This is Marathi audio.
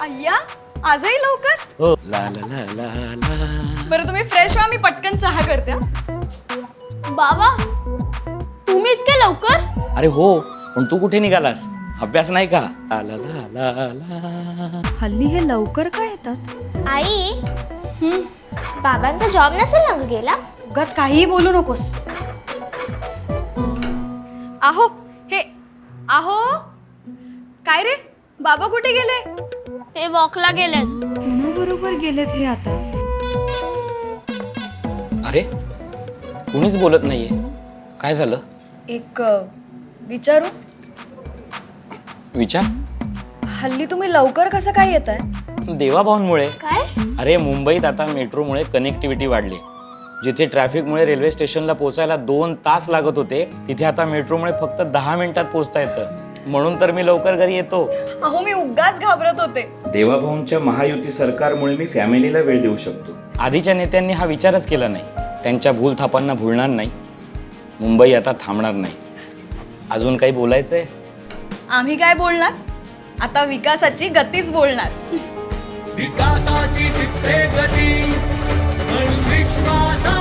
अय्या आजही लवकर? हो ला ला ला ला ला. बरं तुम्ही फ्रेश व्हा, मी पटकन चहा करते. बाबा तुम्ही इतके लवकर? अरे हो, पण तू कुठे निघालास? अभ्यास नाही का? ला ला ला ला ला. हल्ली हे लवकर का येतात? आई बाबांचा जॉब नसेल ना ग गेला? उगाच काहीही बोलू नकोस. आहो हे आहो काय रे, बाबा कुठे गेले? ते वॉकला गेलेत. बरोबर गेलेत हे आता. अरे कुणीच बोलत नाहीये, काय झालं? एक विचारू? विचार. हल्ली तुम्ही लवकर कसं काय येताय? देवाभाऊंमुळे. काय? अरे मुंबईत आता मेट्रोमुळे कनेक्टिव्हिटी वाढली. जिथे ट्रॅफिकमुळे रेल्वे स्टेशनला पोहोचायला 2 तास लागत होते, तिथे आता मेट्रोमुळे फक्त 10 मिनिटात पोहोचता येतं. म्हणून तर मी लवकर घरी येतो. अहो मी उगाच घाबरत होते. देवाभाऊंच्या महायुती सरकारमुळे मी फॅमिलीला वेळ देऊ शकतो. आधीच्या नेत्यांनी हा विचारच केला नाही. त्यांच्या भूलथापांना भुलणार नाही. मुंबई आता थांबणार नाही. अजून काही बोलायचंय? आम्ही काय बोलणार? आता विकासाची गतीच बोलणार. विकासाची दिसते गती, पण विश्वासा